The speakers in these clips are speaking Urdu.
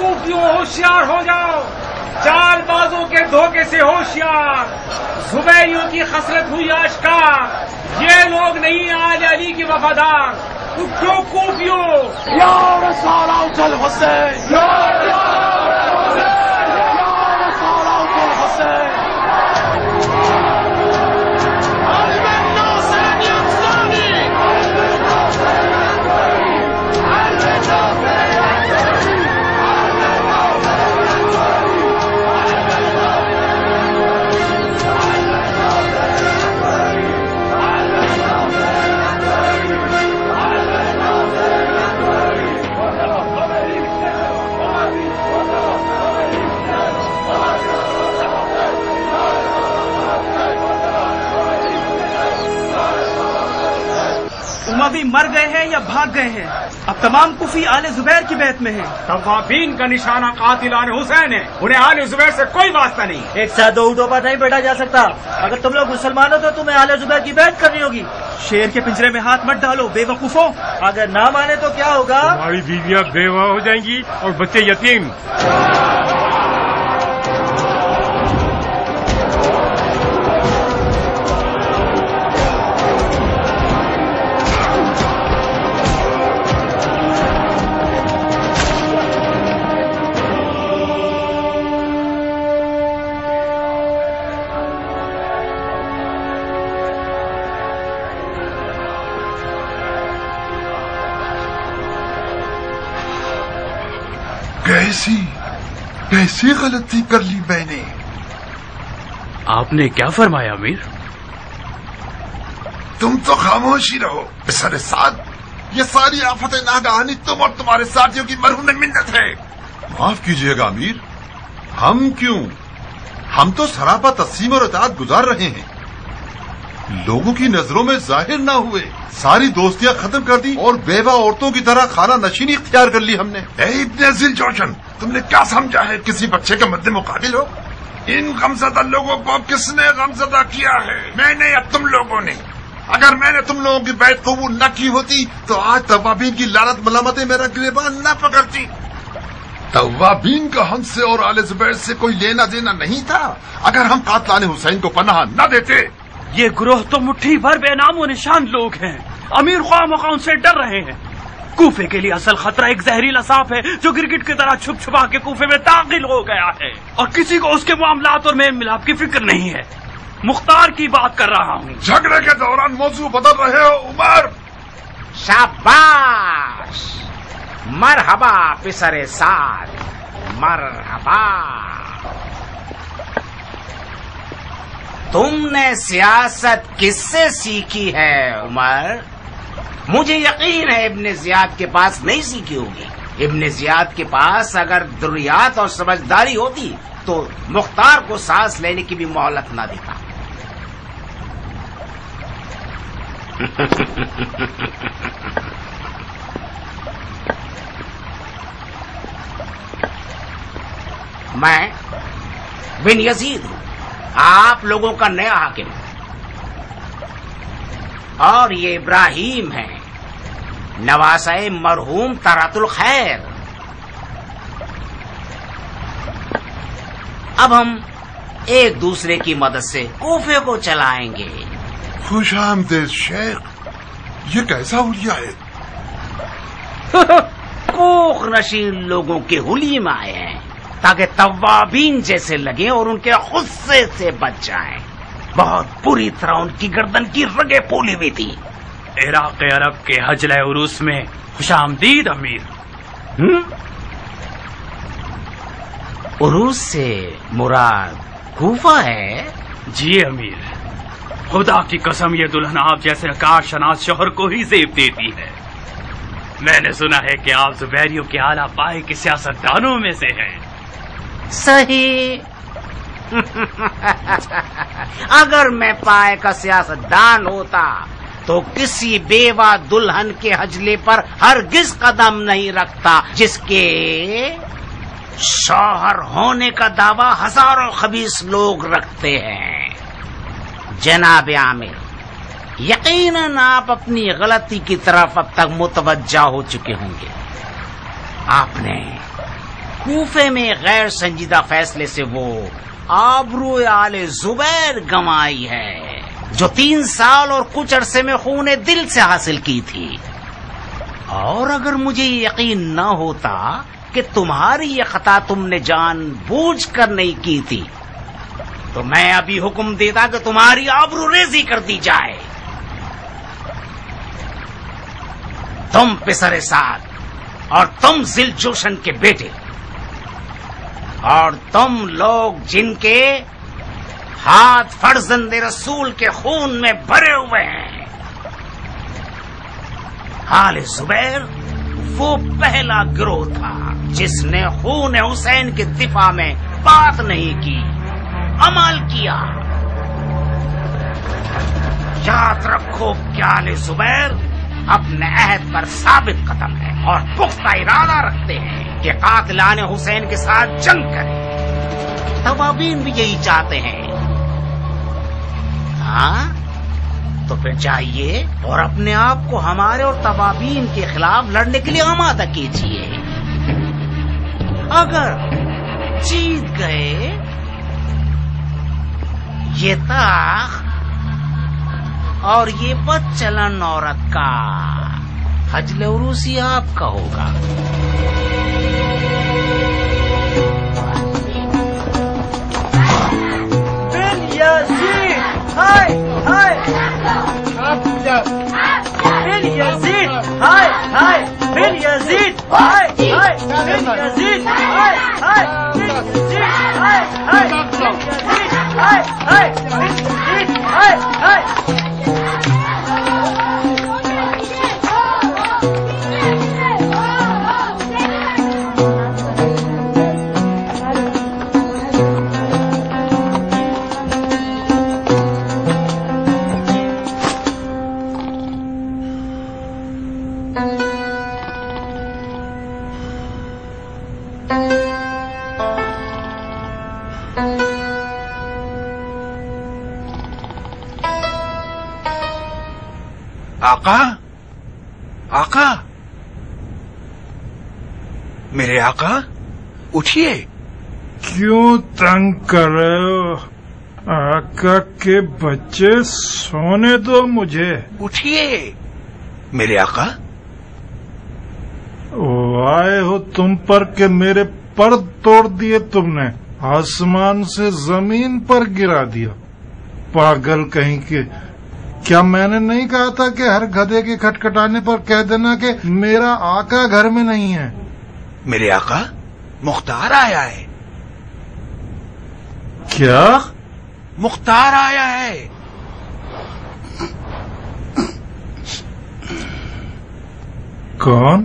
کوفیوں ہوشیار ہو جاؤ، چال بازوں کے دھوکے سے ہوشیار، زبیریوں کی خصلت ہوئی آشکار، یہ لوگ نہیں آل علی کے وفادار، اٹھو کوفیوں، یا رسول الحسین، یا اموی مر گئے ہیں یا بھاگ گئے ہیں؟ اب تمام کوفی آل زبیر کی بیعت میں ہیں۔ توابین کا نشانہ قاتلان حسین ہے، انہیں آل زبیر سے کوئی واسطہ نہیں۔ ایک ساتھ دو اونٹوں پر نہیں بیٹھا جا سکتا، اگر تم لوگ مسلمان ہو تو تمہیں آل زبیر کی بیعت کرنی ہوگی۔ شیر کے پنجرے میں ہاتھ مت ڈالو بے وقوفوں، اگر نہ مانے تو کیا ہوگا؟ ہماری بیویاں بیوہ ہو جائیں گی اور بچے یتیم۔ کیسی غلطی کر لی میں نے؟ آپ نے کیا فرمایا امیر؟ تم تو خاموشی رہو پسر سعد، یہ ساری آفت ناگہانی تم اور تمہارے ساتھیوں کی مرہون منت ہے۔ معاف کیجیے گا امیر، ہم کیوں؟ ہم تو سراپا تسلیم اور اطاعت گزار رہے ہیں، لوگوں کی نظروں میں ظاہر نہ ہوئے، ساری دوستیاں ختم کر دی اور بیوہ عورتوں کی طرح خانہ نشینی اختیار کر لی ہم نے۔ اے ابن ذی الجوشن، تم نے کیا سمجھا ہے کسی بچے کے مد مقابل ہو؟ ان غمزدہ لوگوں کو کس نے غمزدہ کیا ہے؟ میں نے یا تم لوگوں نے؟ اگر میں نے تم لوگوں کی بیعت قبول نہ کی ہوتی تو آج توابین کی لعنت ملامتیں میرا گریبان نہ پکڑتی۔ توابین کا ہم سے اور آل زبیر سے کوئی لینا دینا نہیں تھا اگر ہم قاتلان حسین کو پناہ نہ دیتے۔ یہ گروہ تو مٹھی بھر بے نام و نشان لوگ ہیں، امیر خواہ مخواہ ان سے ڈر رہے ہیں۔ کوفے کے لیے اصل خطرہ ایک زہریلا سانپ ہے جو گرگٹ کی طرح چھپ چھپا کے کوفے میں داخل ہو گیا ہے، اور کسی کو اس کے معاملات اور میل ملاپ کی فکر نہیں ہے۔ مختار کی بات کر رہا ہوں۔ جھگڑے کے دوران موضوع بدل رہے ہو عمر۔ شاباش، مرحبا پسر سعد، مرحبا۔ تم نے سیاست کس سے سیکھی ہے عمر؟ مجھے یقین ہے ابن زیاد کے پاس نہیں سیکھی ہوگی۔ ابن زیاد کے پاس اگر دریات اور سمجھداری ہوتی تو مختار کو سانس لینے کی بھی مہلت نہ دیتا۔ میں بن یزید ہوں، آپ لوگوں کا نیا حاکم، اور یہ ابراہیم ہے، نواسہ مرحوم طرات الخیر۔ اب ہم ایک دوسرے کی مدد سے کوفے کو چلائیں گے۔ خوش آمدید شیخ، یہ کیسا حلیہ ہے؟ کوخ نشین لوگوں کے حلیے میں آئے ہیں تاکہ توابین جیسے لگیں اور ان کے غصے سے بچ جائیں۔ بہت بری طرح ان کی گردن کی رگیں پھولی ہوئی تھی۔ عراق عرب کے حجلہ عروس میں خوش آمدید امیر۔ عروس سے مراد کوفہ ہے؟ جی امیر، خدا کی قسم یہ دلہن آپ جیسے کار شناس شوہر کو ہی زیب دیتی ہے۔ میں نے سنا ہے کہ آپ زبیریوں کے اعلیٰ پائے کے سیاستدانوں میں سے ہیں۔ صحیح۔ اگر میں پائے کا سیاستدان ہوتا تو کسی بیوہ دلہن کے حجلے پر ہرگز قدم نہیں رکھتا جس کے شوہر ہونے کا دعویٰ ہزاروں خبیث لوگ رکھتے ہیں۔ جناب عامر، یقیناً آپ اپنی غلطی کی طرف اب تک متوجہ ہو چکے ہوں گے۔ آپ نے کوفے میں غیر سنجیدہ فیصلے سے وہ آبرو آل زبیر گنوائی ہے جو 3 سال اور کچھ عرصے میں خون دل سے حاصل کی تھی. اور اگر مجھے یقین نہ ہوتا کہ تمہاری یہ خطا تم نے جان بوجھ کر نہیں کی تھی تو میں ابھی حکم دیتا کہ تمہاری آبرو ریزی کر دی جائے. تم پسر سعد اور تم ذل جوشن کے بیٹے اور تم لوگ جن کے ہاتھ فرزند رسول کے خون میں بھرے ہوئے ہیں. آل زبیر وہ پہلا گروہ تھا جس نے خون حسین کے دفاع میں بات نہیں کی، عمل کیا. یاد رکھو کہ آل زبیر اپنے عہد پر ثابت قدم ہے اور پختہ ارادہ رکھتے ہیں کہ قاتلان حسین کے ساتھ جنگ کریں. توابین بھی یہی چاہتے ہیں. ہاں تو پھر چاہیے اور اپنے آپ کو ہمارے اور توابین کے خلاف لڑنے کے لیے آمادہ کیجیے. اگر جیت گئے یہ تاخ اور یہ بد چلن عورت کا حجل عروسی آپ کا ہوگا. آقا میرے آقا اٹھیے. کیوں تنگ کر رہے ہو؟ آقا کے بچے سونے دو مجھے. اٹھیے میرے آقا. آئے ہو تم پر کہ میرے پر توڑ دیے تم نے، آسمان سے زمین پر گرا دیا. پاگل کہیں کے. کیا میں نے نہیں کہا تھا کہ ہر گدھے کے کھٹکھٹانے پر کہہ دینا کہ میرا آقا گھر میں نہیں ہے؟ میرے آقا مختار آیا ہے. کیا؟ مختار آیا ہے. کون؟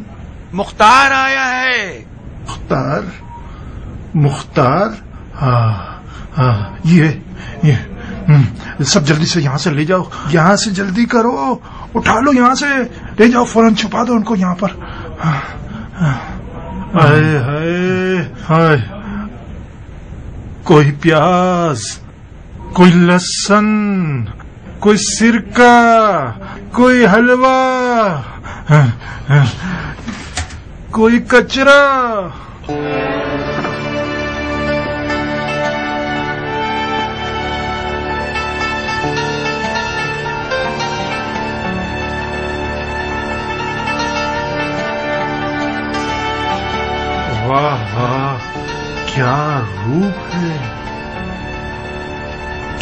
مختار آیا ہے. مختار ہاں یہ سب جلدی سے یہاں سے لے جاؤ. یہاں سے جلدی کرو، اٹھا لو، یہاں سے لے جاؤ، فوراً چھپا دو ان کو یہاں پر. ہائے ہائے ہائے. کوئی پیاز، کوئی لہسن، کوئی سرکہ، کوئی حلوہ، کوئی کچرا. واہ واہ، کیا روپ ہے،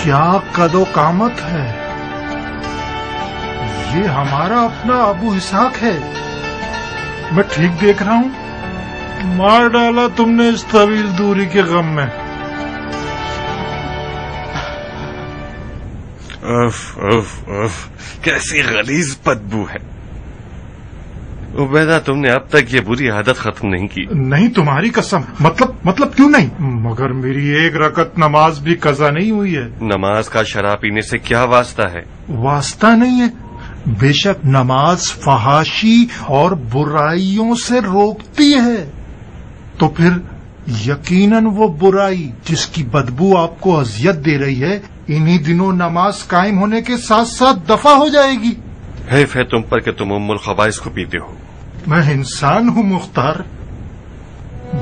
کیا قد و قامت ہے. یہ ہمارا اپنا ابو اسحاق ہے. میں ٹھیک دیکھ رہا ہوں؟ مار ڈالا تم نے اس طویل دوری کے غم میں. کیسی غلیظ بدبو ہے. عبیدہ تم نے اب تک یہ بری عادت ختم نہیں کی. نہیں تمہاری قسم. مطلب کیوں نہیں؟ مگر میری ایک رکعت نماز بھی قضا نہیں ہوئی ہے. نماز کا شراب پینے سے کیا واسطہ ہے؟ واسطہ نہیں ہے. بے شک نماز فحاشی اور برائیوں سے روکتی ہے. تو پھر یقیناً وہ برائی جس کی بدبو آپ کو اذیت دے رہی ہے انہی دنوں نماز قائم ہونے کے ساتھ ساتھ دفع ہو جائے گی. حیف ہے تم پر کہ تم ام الخبائث کو پیتے ہو. میں انسان ہوں مختار.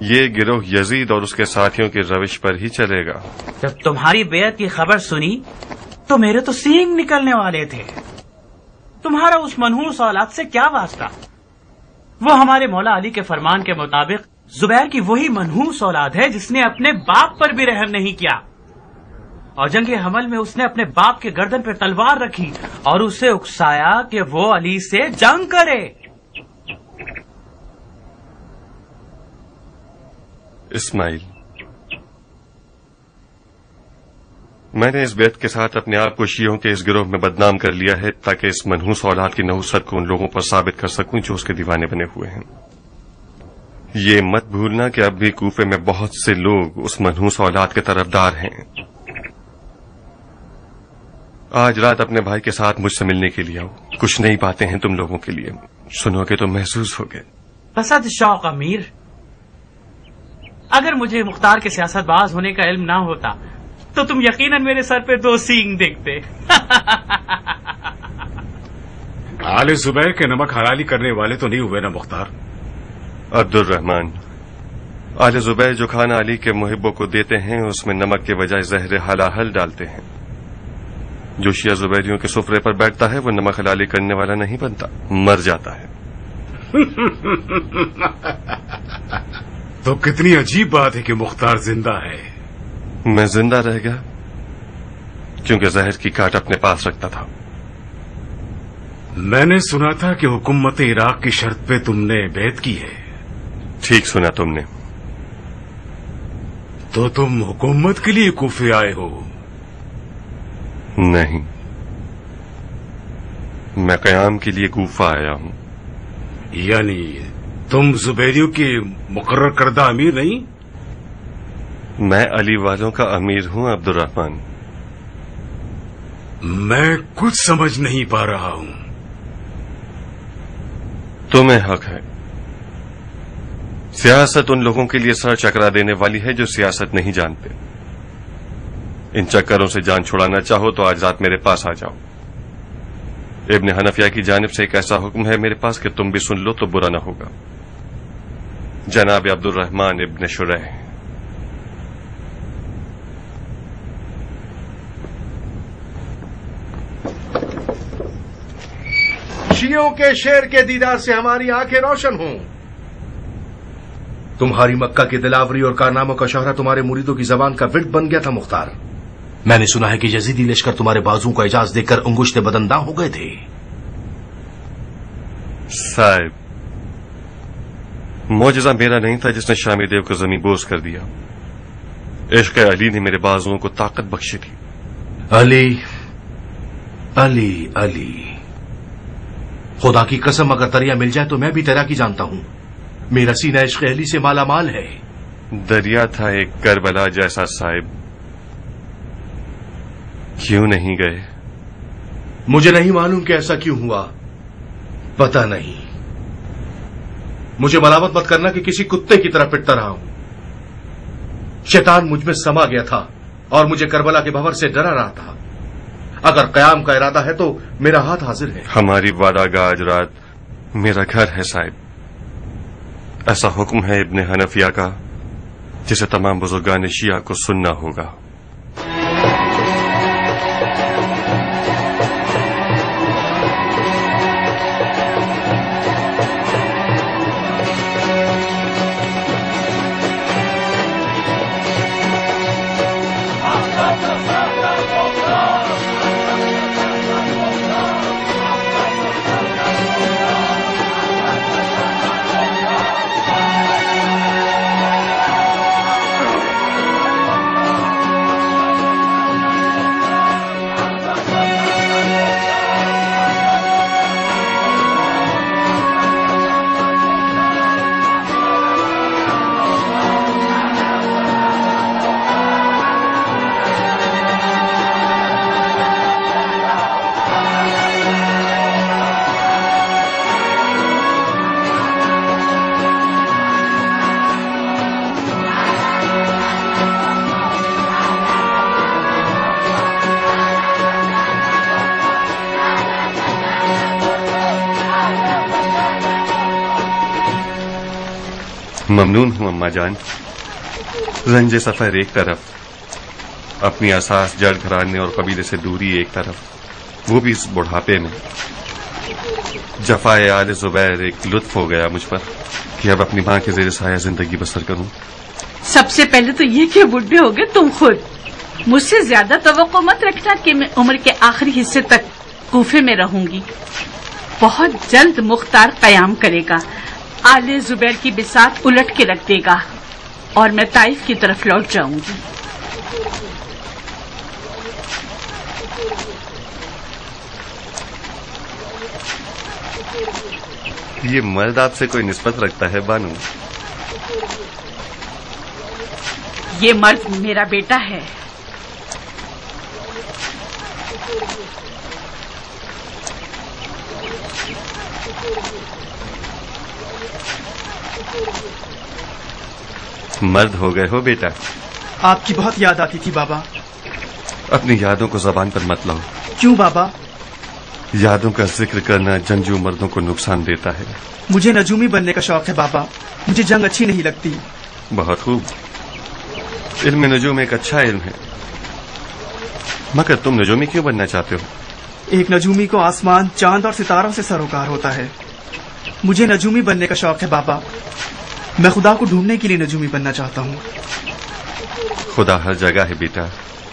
یہ گروہ یزید اور اس کے ساتھیوں کی روش پر ہی چلے گا۔ جب تمہاری بیعت کی خبر سنی تو میرے تو سینگ نکلنے والے تھے۔ تمہارا اس منحوس اولاد سے کیا واسطہ؟ وہ ہمارے مولا علی کے فرمان کے مطابق زبیر کی وہی منحوس اولاد ہے جس نے اپنے باپ پر بھی رحم نہیں کیا، اور جنگ حمل میں اس نے اپنے باپ کے گردن پہ تلوار رکھی اور اسے اکسایا کہ وہ علی سے جنگ کرے۔ اسماعیل، میں نے اس بیعت کے ساتھ اپنے آپ کو شیعوں کے اس گروہ میں بدنام کر لیا ہے تاکہ اس منحوس اولاد کی نحوست کو ان لوگوں پر ثابت کر سکوں جو اس کے دیوانے بنے ہوئے ہیں۔ یہ مت بھولنا کہ اب بھی کوفے میں بہت سے لوگ اس منحوس اولاد کے طرفدار ہیں۔ آج رات اپنے بھائی کے ساتھ مجھ سے ملنے کے لیے آؤ، کچھ نئی باتیں ہیں تم لوگوں کے لیے، سنو گے تو محسوس ہوگے۔ بسد شوق امیر، اگر مجھے مختار کے سیاست باز ہونے کا علم نہ ہوتا تو تم یقیناً میرے سر پہ 2 سینگ دیکھتے۔ آل زبیر کے نمک حلالی کرنے والے تو نہیں ہوئے نا مختار؟ عبد الرحمان، آل زبیر جو کھانا علی کے محبوں کو دیتے ہیں اس میں نمک کے بجائے زہر حلاحل ڈالتے ہیں۔ جو شیعہ زبیریوں کے سفرے پر بیٹھتا ہے وہ نمک حلالی کرنے والا نہیں بنتا، مر جاتا ہے۔ تو کتنی عجیب بات ہے کہ مختار زندہ ہے۔ میں زندہ رہ گیا کیونکہ زہر کی کاٹ اپنے پاس رکھتا تھا۔ میں نے سنا تھا کہ حکومت عراق کی شرط پہ تم نے بیعت کی ہے۔ ٹھیک سنا تم نے۔ تو تم حکومت کے لیے کوفے آئے ہو؟ نہیں، میں قیام کے لیے کوفہ آیا ہوں۔ یعنی تم زبیریوں کے مقرر کردہ امیر نہیں؟ میں علی والوں کا امیر ہوں عبد الرحمان۔ میں کچھ سمجھ نہیں پا رہا ہوں۔ تمہیں حق ہے۔ سیاست ان لوگوں کے لیے سر چکرا دینے والی ہے جو سیاست نہیں جانتے۔ ان چکروں سے جان چھڑانا چاہو تو آج رات میرے پاس آ جاؤ۔ ابن حنفیہ کی جانب سے ایک ایسا حکم ہے میرے پاس کہ تم بھی سن لو تو برا نہ ہوگا۔ جناب عبد الرحمان ابن شریح، شیعوں کے شیر کے دیدار سے ہماری آنکھیں روشن ہوں۔ تمہاری مکہ کی دلاوری اور کارناموں کا شہرہ تمہارے مریدوں کی زبان کا ورد بن گیا تھا مختار۔ میں نے سنا ہے کہ یزیدی لشکر تمہارے بازو کا اعجاز دیکھ کر انگشت بدنداں ہو گئے تھے۔ صاحب، معجزہ میرا نہیں تھا جس نے شامی دیو کو زمین بوس کر دیا، عشق علی نے میرے بازوؤں کو طاقت بخشی تھی۔ علی علی علی، خدا کی قسم اگر دریا مل جائے تو میں بھی تیراکی جانتا ہوں۔ میرا سینہ عشق علی سے مالا مال ہے۔ دریا تھا ایک کربلا جیسا صاحب، کیوں نہیں گئے؟ مجھے نہیں معلوم کہ ایسا کیوں ہوا، پتہ نہیں۔ مجھے ملامت مت کرنا کہ کسی کتے کی طرح پٹتا رہا ہوں۔ شیطان مجھ میں سما گیا تھا اور مجھے کربلا کے بھنور سے ڈرا رہا تھا۔ اگر قیام کا ارادہ ہے تو میرا ہاتھ حاضر ہے۔ ہماری وعدہ گاہ آج رات میرا گھر ہے صاحب۔ ایسا حکم ہے ابن حنفیہ کا جسے تمام بزرگان شیعہ کو سننا ہوگا۔ ممنون ہوں اماں جان. رنج سفر ایک طرف، اپنی اساس جڑ گھرانے اور قبیلے سے دوری ایک طرف، وہ بھی اس بڑھاپے میں. جفائے آل زبیر ایک لطف ہو گیا مجھ پر کہ اب اپنی ماں کے زیر سایہ زندگی بسر کروں. سب سے پہلے تو یہ کہ بڈھے ہو گئے تم خود. مجھ سے زیادہ توقع مت رکھنا کہ میں عمر کے آخری حصے تک کوفے میں رہوں گی. بہت جلد مختار قیام کرے گا، آل زبیر کی بساط الٹ کے رکھ دے گا اور میں طائف کی طرف لوٹ جاؤں گی. یہ مرد آپ سے کوئی نسبت رکھتا ہے بانو؟ یہ مرد میرا بیٹا ہے. مرد ہو گئے ہو بیٹا. آپ کی بہت یاد آتی تھی بابا. اپنی یادوں کو زبان پر مت لاؤ. کیوں بابا؟ یادوں کا ذکر کرنا جنگجو مردوں کو نقصان دیتا ہے. مجھے نجومی بننے کا شوق ہے بابا. مجھے جنگ اچھی نہیں لگتی. بہت خوب. علم نجوم ایک اچھا علم ہے، مگر تم نجومی کیوں بننا چاہتے ہو؟ ایک نجومی کو آسمان، چاند اور ستاروں سے سروکار ہوتا ہے. مجھے نجومی بننے کا شوق ہے بابا. میں خدا کو ڈھونڈنے کے لیے نجومی بننا چاہتا ہوں. خدا ہر جگہ ہے بیٹا.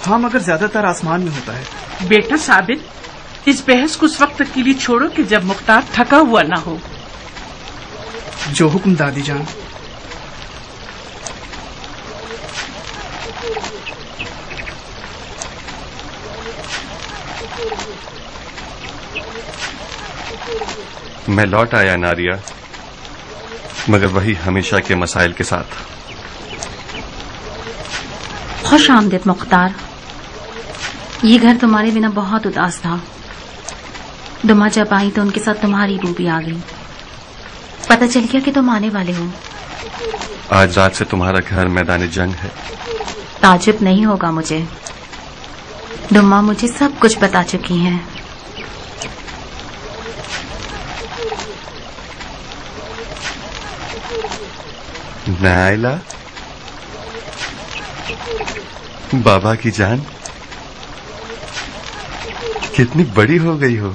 ہاں، مگر زیادہ تر آسمان میں ہوتا ہے. بیٹا ثابت، اس بحث کو اس وقت تک کے لیے چھوڑو کہ جب مختار تھکا ہوا نہ ہو. جو حکم دادی جان. میں لوٹ آیا ناریا، مگر وہی ہمیشہ کے مسائل کے ساتھ. خوش آمدید مختار. یہ گھر تمہارے بنا بہت اداس تھا. دما جب آئی تو ان کے ساتھ تمہاری بو بھی آ گئی. پتہ چل گیا کہ تم آنے والے ہو. آج رات سے تمہارا گھر میدان جنگ ہے. تعجب نہیں ہوگا مجھے. دما مجھے سب کچھ بتا چکی ہیں. نائلہ، بابا کی جان، کتنی بڑی ہو گئی ہو.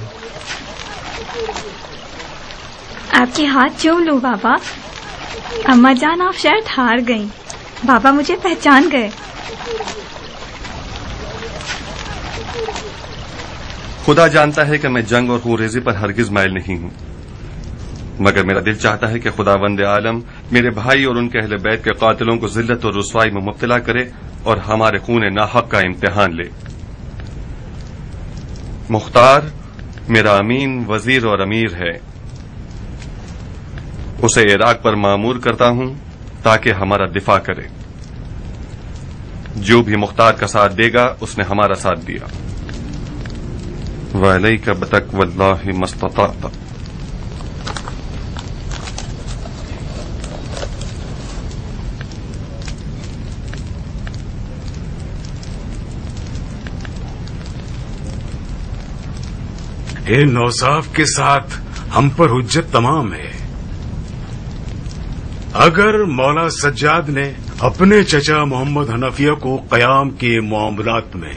آپ کے ہاتھ چوم لوں بابا. اماں جان آپ شاید ہار گئیں. بابا مجھے پہچان گئے. خدا جانتا ہے کہ میں جنگ اور خون ریزی پر ہرگز مائل نہیں ہوں، مگر میرا دل چاہتا ہے کہ خداوند عالم میرے بھائی اور ان کے اہل بیت کے قاتلوں کو ذلت اور رسوائی میں مبتلا کرے اور ہمارے خون ناحق کا امتحان لے. مختار میرا امین وزیر اور امیر ہے. اسے عراق پر مامور کرتا ہوں تاکہ ہمارا دفاع کرے. جو بھی مختار کا ساتھ دے گا اس نے ہمارا ساتھ دیا. وعلیک بتقوی اللہ ما استطعت. ان اوصاف کے ساتھ ہم پر حجت تمام ہے. اگر مولا سجاد نے اپنے چچا محمد حنفیہ کو قیام کے معاملات میں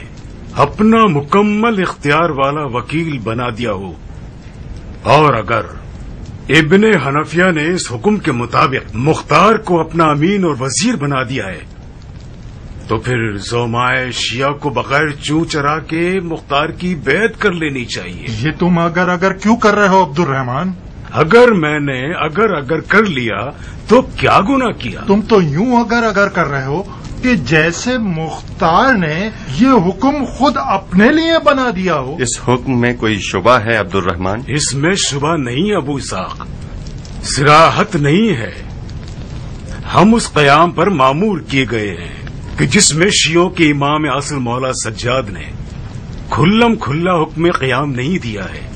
اپنا مکمل اختیار والا وکیل بنا دیا ہو، اور اگر ابن حنفیہ نے اس حکم کے مطابق مختار کو اپنا امین اور وزیر بنا دیا ہے، تو پھر زومائے شیعہ کو بغیر چوں چرا کے مختار کی بیعت کر لینی چاہیے. یہ تم اگر کیوں کر رہے ہو عبد الرحمان؟ اگر میں نے اگر کر لیا تو کیا گناہ کیا؟ تم تو یوں اگر کر رہے ہو کہ جیسے مختار نے یہ حکم خود اپنے لیے بنا دیا ہو. اس حکم میں کوئی شبہ ہے عبد الرحمان؟ اس میں شبہ نہیں ابو اسحاق، صراحت نہیں ہے. ہم اس قیام پر معمور کیے گئے ہیں کہ جس میں شیعوں کے امام اصل مولا سجاد نے کھلم کھلا حکم قیام نہیں دیا ہے،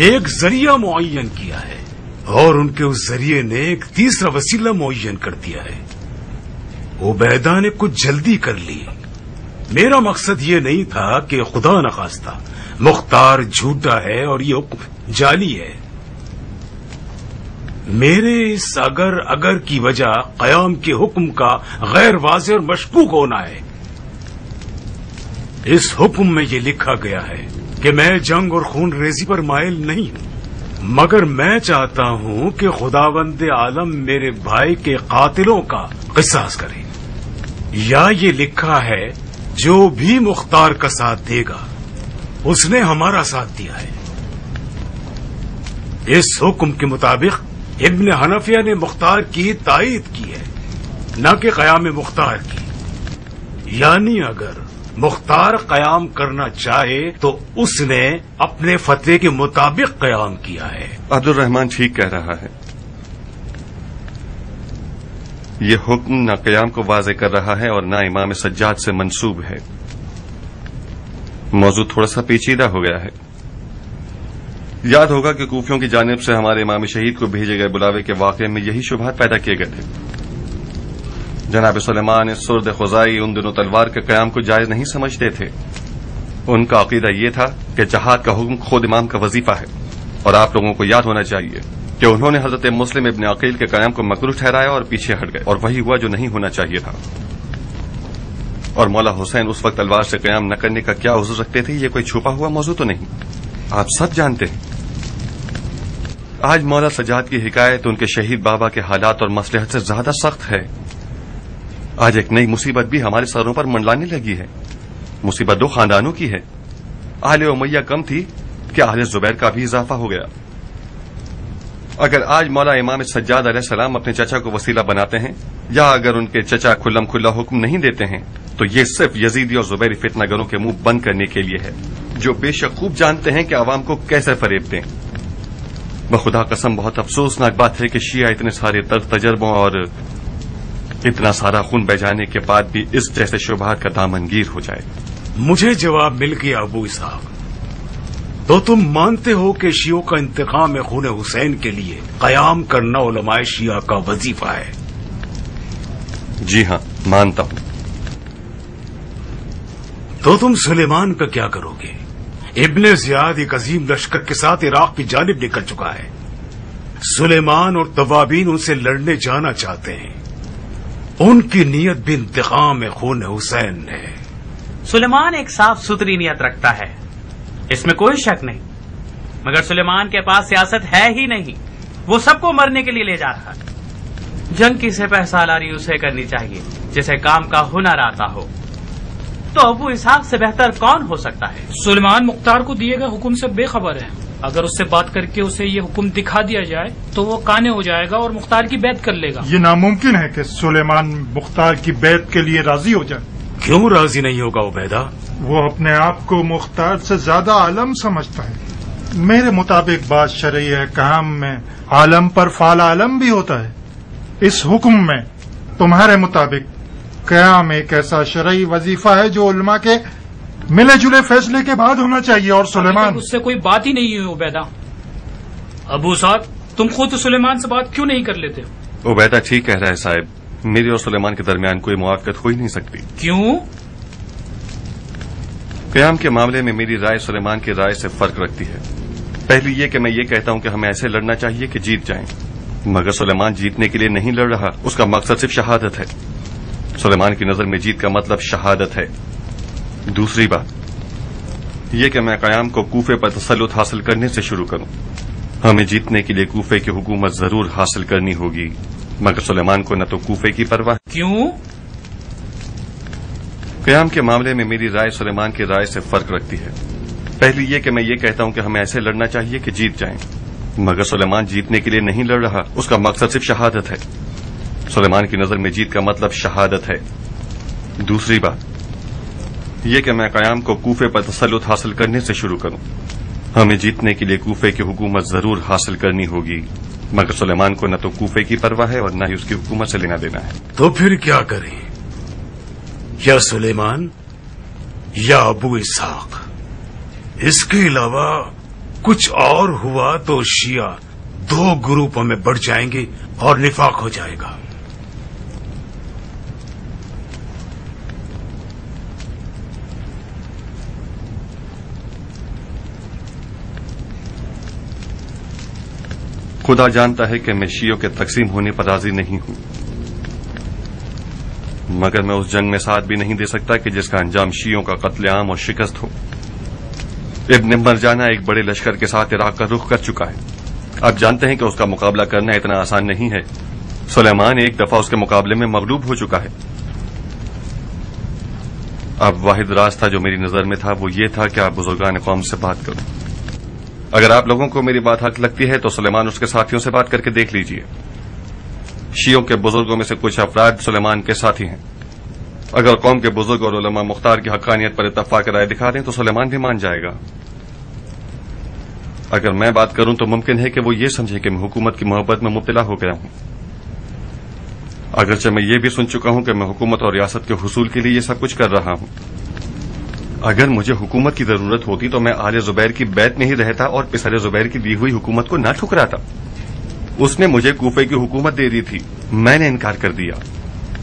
ایک ذریعہ معین کیا ہے، اور ان کے اس ذریعے نے ایک تیسرا وسیلہ معین کر دیا ہے. عبیدہ نے کچھ جلدی کر لی. میرا مقصد یہ نہیں تھا کہ خدا نخواستہ مختار جھوٹا ہے اور یہ حکم جعلی ہے. میرے اس اگر کی وجہ قیام کے حکم کا غیر واضح اور مشکوک ہونا ہے. اس حکم میں یہ لکھا گیا ہے کہ میں جنگ اور خون ریزی پر مائل نہیں ہوں، مگر میں چاہتا ہوں کہ خداوند عالم میرے بھائی کے قاتلوں کا قصاص کرے. یا یہ لکھا ہے جو بھی مختار کا ساتھ دے گا اس نے ہمارا ساتھ دیا ہے. اس حکم کے مطابق ابن حنفیہ نے مختار کی تائید کی ہے، نہ کہ قیام مختار کی. یعنی اگر مختار قیام کرنا چاہے تو اس نے اپنے فتوے کے مطابق قیام کیا ہے. عبد الرحمان ٹھیک کہہ رہا ہے. یہ حکم نہ قیام کو واضح کر رہا ہے اور نہ امام سجاد سے منسوب ہے. موضوع تھوڑا سا پیچیدہ ہو گیا ہے. یاد ہوگا کہ کوفیوں کی جانب سے ہمارے امام شہید کو بھیجے گئے بلاوے کے واقعے میں یہی شبہات پیدا کیے گئے تھے. جناب سلیمان سرد خزائی ان دنوں تلوار کے قیام کو جائز نہیں سمجھتے تھے. ان کا عقیدہ یہ تھا کہ جہاد کا حکم خود امام کا وظیفہ ہے، اور آپ لوگوں کو یاد ہونا چاہیے کہ انہوں نے حضرت مسلم ابن عقیل کے قیام کو مکروہ ٹھہرایا اور پیچھے ہٹ گئے، اور وہی ہوا جو نہیں ہونا چاہیے تھا. اور مولا حسین اس وقت تلوار سے قیام نہ کرنے کا کیا عذر رکھتے تھے، یہ کوئی چھپا ہوا موضوع تو نہیں، آپ سب جانتے ہیں. آج مولا سجاد کی حکایت ان کے شہید بابا کے حالات اور مصلحت سے زیادہ سخت ہے. آج ایک نئی مصیبت بھی ہمارے سروں پر منڈلانے لگی ہے. مصیبت دو خاندانوں کی ہے. اہل امیہ کم تھی کہ اہل زبیر کا بھی اضافہ ہو گیا. اگر آج مولا امام سجاد علیہ السلام اپنے چچا کو وسیلہ بناتے ہیں، یا اگر ان کے چچا کھلم کھلا حکم نہیں دیتے ہیں، تو یہ صرف یزیدی اور زبیری فتنہ گروں کے منہ بند کرنے کے لیے ہے، جو بے شک خوب جانتے ہیں کہ عوام کو کیسے فریب دیں. بخدا قسم بہت افسوسناک بات ہے کہ شیعہ اتنے سارے تلخ تجربوں اور اتنا سارا خون بہ جانے کے بعد بھی اس جیسے شبہات کا دامن گیر ہو جائے. مجھے جواب مل گیا ابو اسحاق. تو تم مانتے ہو کہ شیعوں کا انتقام خون حسین کے لیے قیام کرنا علماء شیعہ کا وظیفہ ہے؟ جی ہاں، مانتا ہوں. تو تم سلیمان کا کیا کرو گے؟ ابن زیاد ایک عظیم لشکر کے ساتھ عراق کی جانب نکل چکا ہے. سلیمان اور توابین ان سے لڑنے جانا چاہتے ہیں. ان کی نیت بھی انتقام خون حسین ہے. سلیمان ایک صاف ستھری نیت رکھتا ہے، اس میں کوئی شک نہیں، مگر سلیمان کے پاس سیاست ہے ہی نہیں. وہ سب کو مرنے کے لیے لے جا رہا ہے. جنگ کی سپہ سالاری اسے کرنی چاہیے جسے کام کا ہنر آتا ہو. تو ابو اسحاق سے بہتر کون ہو سکتا ہے؟ سلیمان مختار کو دیے گئے حکم سے بے خبر ہے. اگر اس سے بات کر کے اسے یہ حکم دکھا دیا جائے تو وہ کانے ہو جائے گا اور مختار کی بیعت کر لے گا. یہ ناممکن ہے کہ سلیمان مختار کی بیعت کے لیے راضی ہو جائے. کیوں راضی نہیں ہوگا عبیدہ؟ وہ اپنے آپ کو مختار سے زیادہ عالم سمجھتا ہے. میرے مطابق بات شرعی احکام میں عالم پر فعال عالم بھی ہوتا ہے. اس حکم میں تمہارے مطابق قیام ایک ایسا شرعی وظیفہ ہے جو علماء کے ملے جلے فیصلے کے بعد ہونا چاہیے. اور سلیمان اس سے کوئی بات ہی نہیں ہوئی. عبیدہ، ابو صاحب تم خود سلیمان سے بات کیوں نہیں کر لیتے؟ عبیدہ ٹھیک کہہ رہا ہے صاحب، میری اور سلیمان کے درمیان کوئی موافقت ہو ہی نہیں سکتی. کیوں؟ قیام کے معاملے میں میری رائے سلیمان کی رائے سے فرق رکھتی ہے. پہلی یہ کہ میں یہ کہتا ہوں کہ ہمیں ایسے لڑنا چاہیے کہ جیت جائیں، مگر سلیمان جیتنے کے لیے نہیں لڑ رہا. اس کا مقصد صرف شہادت ہے. سلیمان کی نظر میں جیت کا مطلب شہادت ہے. دوسری بات یہ کہ میں قیام کو کوفے پر تسلط حاصل کرنے سے شروع کروں. ہمیں جیتنے کے لیے کوفے کی حکومت ضرور حاصل کرنی ہوگی، مگر سلیمان کو نہ تو کوفے کی پرواہ. کیوں؟ قیام کے معاملے میں میری رائے سلیمان کی رائے سے فرق رکھتی ہے. پہلی یہ کہ میں یہ کہتا ہوں کہ ہمیں ایسے لڑنا چاہیے کہ جیت جائیں، مگر سلیمان جیتنے کے لیے نہیں لڑ رہا. اس کا مقصد صرف شہادت ہے. سلیمان کی نظر میں جیت کا مطلب شہادت ہے. دوسری بات یہ کہ میں قیام کو کوفے پر تسلط حاصل کرنے سے شروع کروں. ہمیں جیتنے کے لیے کوفے کی حکومت ضرور حاصل کرنی ہوگی، مگر سلیمان کو نہ تو کوفے کی پرواہ ہے اور نہ ہی اس کی حکومت سے لینا دینا ہے. تو پھر کیا کریں؟ یا سلیمان یا ابو اسحاق؟ اس کے علاوہ کچھ اور ہوا تو شیعہ دو گروپوں میں بڑھ جائیں گے اور نفاق ہو جائے گا. خدا جانتا ہے کہ میں شیعوں کے تقسیم ہونے پر راضی نہیں ہوں، مگر میں اس جنگ میں ساتھ بھی نہیں دے سکتا کہ جس کا انجام شیعوں کا قتل عام اور شکست ہو۔ ابن مرجانہ ایک بڑے لشکر کے ساتھ عراق کا رخ کر چکا ہے۔ آپ جانتے ہیں کہ اس کا مقابلہ کرنا اتنا آسان نہیں ہے۔ سلیمان ایک دفعہ اس کے مقابلے میں مغلوب ہو چکا ہے۔ اب واحد راستہ جو میری نظر میں تھا وہ یہ تھا کہ آپ بزرگان قوم سے بات کرو۔ اگر آپ لوگوں کو میری بات حق لگتی ہے تو سلیمان اس کے ساتھیوں سے بات کر کے دیکھ لیجئے۔ شیعوں کے بزرگوں میں سے کچھ افراد سلیمان کے ساتھی ہیں۔ اگر قوم کے بزرگ اور علماء مختار کی حقانیت پر اتفاق رائے دکھا دیں تو سلیمان بھی مان جائے گا۔ اگر میں بات کروں تو ممکن ہے کہ وہ یہ سمجھے کہ میں حکومت کی محبت میں مبتلا ہو گیا ہوں، اگرچہ میں یہ بھی سن چکا ہوں کہ میں حکومت اور ریاست کے حصول کے لیے یہ سب کچھ کر رہا ہوں۔ اگر مجھے حکومت کی ضرورت ہوتی تو میں آل زبیر کی بیعت میں ہی رہتا اور پسر زبیر کی دی ہوئی حکومت کو نہ ٹھکراتا۔ اس نے مجھے کوفے کی حکومت دے دی تھی، میں نے انکار کر دیا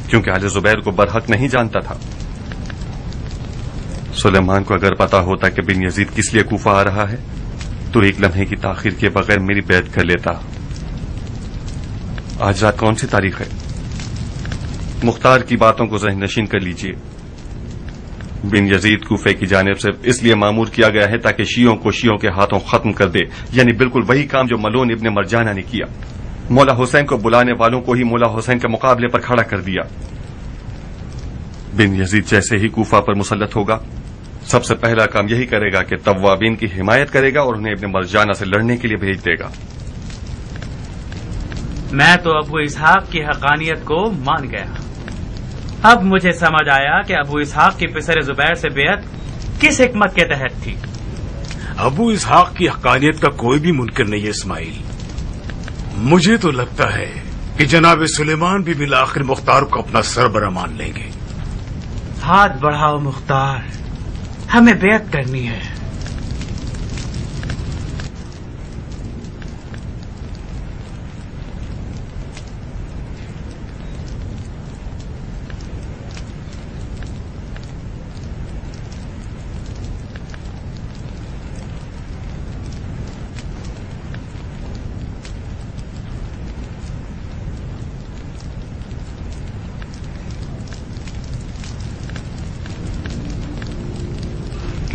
کیونکہ آل زبیر کو برحق نہیں جانتا تھا۔ سلیمان کو اگر پتا ہوتا کہ بن یزید کس لیے کوفہ آ رہا ہے تو ایک لمحے کی تاخیر کے بغیر میری بیعت کر لیتا۔ آج رات کون سی تاریخ ہے؟ مختار کی باتوں کو ذہن نشین کر لیجئے۔ بن یزید کوفے کی جانب سے اس لیے مامور کیا گیا ہے تاکہ شیعوں کو شیعوں کے ہاتھوں ختم کر دے، یعنی بالکل وہی کام جو ملون ابن مرجانہ نے کیا۔ مولا حسین کو بلانے والوں کو ہی مولا حسین کے مقابلے پر کھڑا کر دیا۔ بن یزید جیسے ہی کوفہ پر مسلط ہوگا سب سے پہلا کام یہی کرے گا کہ توابین کی حمایت کرے گا اور انہیں ابن مرجانہ سے لڑنے کے لیے بھیج دے گا۔ میں تو ابو اسحاق کی حقانیت کو مان گیا۔ اب مجھے سمجھ آیا کہ ابو اسحاق کی پسر زبیر سے بیعت کس حکمت کے تحت تھی۔ ابو اسحاق کی حقانیت کا کوئی بھی منکر نہیں ہے اسماعیل۔ مجھے تو لگتا ہے کہ جناب سلیمان بھی بالآخر مختار کو اپنا سربراہ مان لیں گے۔ ہاتھ بڑھاؤ مختار، ہمیں بیعت کرنی ہے۔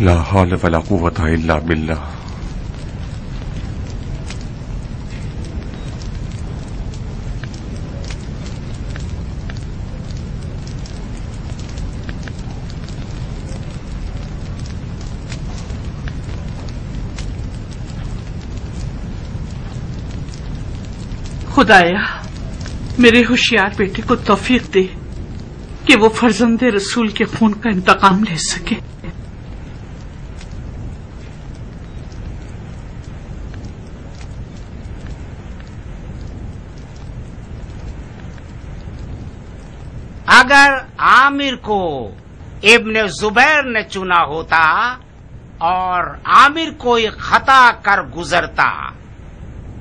لا حول ولا قوة الا باللہ۔ خدایا میرے ہوشیار بیٹے کو توفیق دے کہ وہ فرزند رسول کے خون کا انتقام لے سکے۔ اگر عامر کو ابن زبیر نے چنا ہوتا اور عامر کوئی خطا کر گزرتا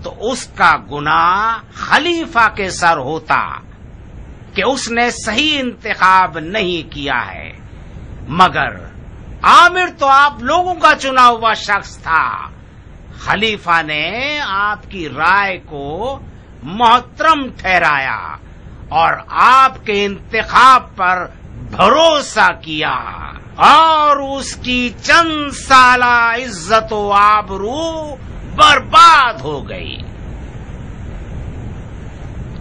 تو اس کا گناہ خلیفہ کے سر ہوتا کہ اس نے صحیح انتخاب نہیں کیا ہے، مگر عامر تو آپ لوگوں کا چنا ہوا شخص تھا۔ خلیفہ نے آپ کی رائے کو محترم ٹھہرایا اور آپ کے انتخاب پر بھروسہ کیا اور اس کی چند سالہ عزت و آبرو برباد ہو گئی۔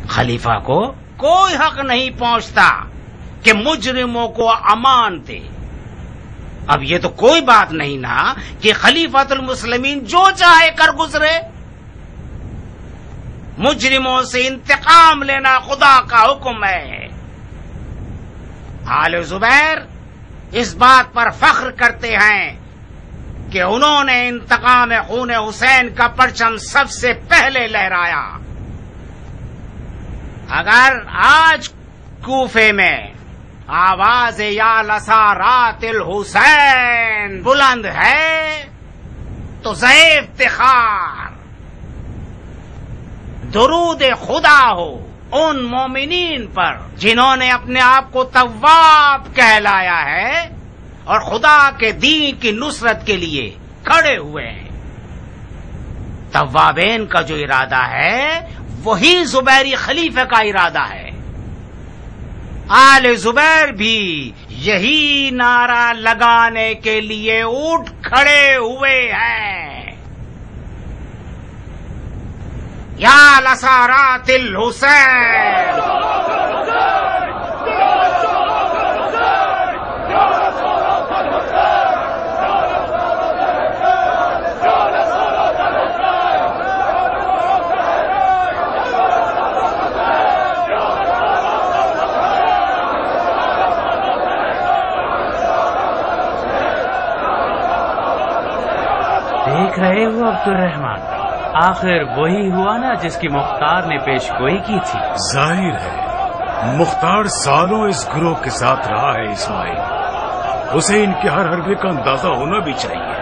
خلیفہ کو کوئی حق نہیں پہنچتا کہ مجرموں کو امان دے۔ اب یہ تو کوئی بات نہیں نا کہ خلیفۃ المسلمین جو چاہے کر گزرے۔ مجرموں سے انتقام لینا خدا کا حکم ہے۔ آل زبیر اس بات پر فخر کرتے ہیں کہ انہوں نے انتقام خون حسین کا پرچم سب سے پہلے لہرایا۔ اگر آج کوفے میں آواز یا لسارات الحسین بلند ہے تو ضعیف افتخار درود خدا ہو ان مومنین پر جنہوں نے اپنے آپ کو تواب کہلایا ہے اور خدا کے دین کی نصرت کے لیے کھڑے ہوئے ہیں۔ توابین کا جو ارادہ ہے وہی زبیری خلیفہ کا ارادہ ہے. آل زبیر بھی یہی نعرہ لگانے کے لیے اٹھ کھڑے ہوئے ہیں. یا لسارات الحسین، دیکھ رہے ہو عبد الرحمان، آخر وہی ہوا نا جس کی مختار نے پیش گوئی کی تھی. ظاہر ہے مختار سالوں اس گروہ کے ساتھ رہا ہے اسماعیل، اسے ان کے ہر حربے کا اندازہ ہونا بھی چاہیے.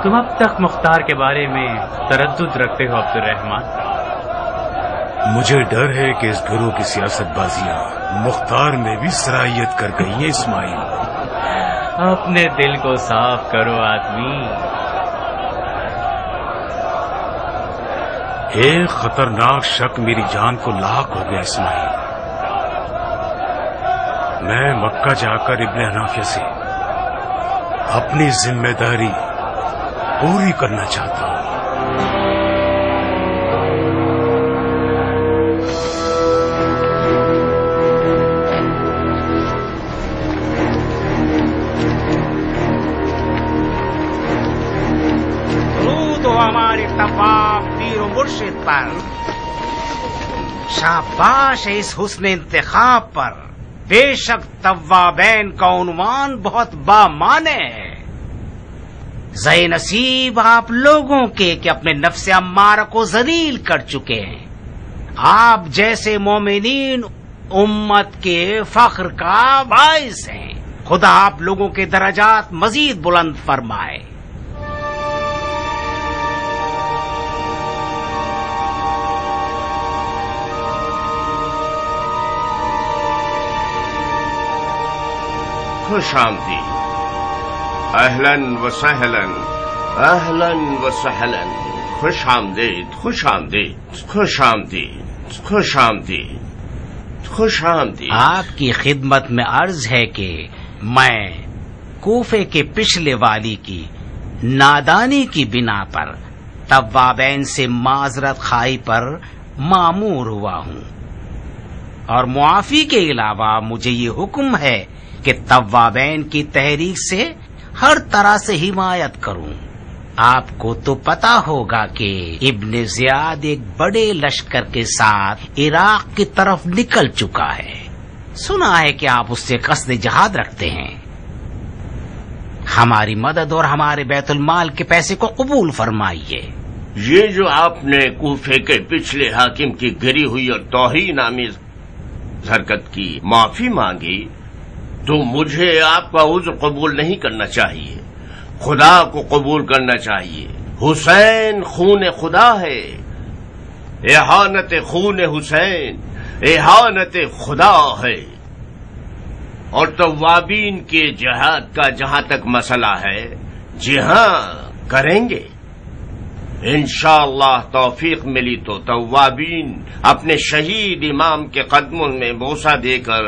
تم اب تک مختار کے بارے میں تردد رکھتے ہو عبد الرحمان. مجھے ڈر ہے کہ اس گروہ کی سیاست بازیاں مختار میں بھی سرایت کر گئی ہیں. اسماعیل اپنے دل کو صاف کرو آدمی. ایک خطرناک شک میری جان کو لاحق ہو گیا. اسماعیل، میں مکہ جا کر ابن حنافیہ سے اپنی ذمہ داری پوری کرنا چاہتا ہوں. ہمارے طواف پیر و مرشد پر، شاباش ہے اس حسن انتخاب پر. بے شک توابین کا عنوان بہت بامعنی ہے. زی نصیب آپ لوگوں کے کہ اپنے نفس امارہ کو ذلیل کر چکے ہیں. آپ جیسے مومنین امت کے فخر کا باعث ہیں. خدا آپ لوگوں کے درجات مزید بلند فرمائے. خوش آمدید، اہلن و سہلن، اہلن و سہلن. خوش آمدید، خوش آمدید، خوش آمدید، خوش آمدید، خوش آمدید. آپ کی خدمت میں عرض ہے کہ میں کوفے کے پچھلے والی کی نادانی کی بنا پر توابین سے معذرت خواہی پر مامور ہوا ہوں، اور معافی کے علاوہ مجھے یہ حکم ہے کہ توابین کی تحریک سے ہر طرح سے حمایت کروں. آپ کو تو پتا ہوگا کہ ابن زیاد ایک بڑے لشکر کے ساتھ عراق کی طرف نکل چکا ہے. سنا ہے کہ آپ اس سے قصد جہاد رکھتے ہیں. ہماری مدد اور ہمارے بیت المال کے پیسے کو قبول فرمائیے. یہ جو آپ نے کوفے کے پچھلے حاکم کی گری ہوئی اور توہین آمیز حرکت کی معافی مانگی تو مجھے آپ کا عذر قبول نہیں کرنا چاہیے، خدا کو قبول کرنا چاہیے. حسین خون خدا ہے، احانت خون حسین احانت خدا ہے. اور توابین کے جہاد کا جہاں تک مسئلہ ہے، جی ہاں کریں گے انشاءاللہ. توفیق ملی تو توابین اپنے شہید امام کے قدموں میں بوسہ دے کر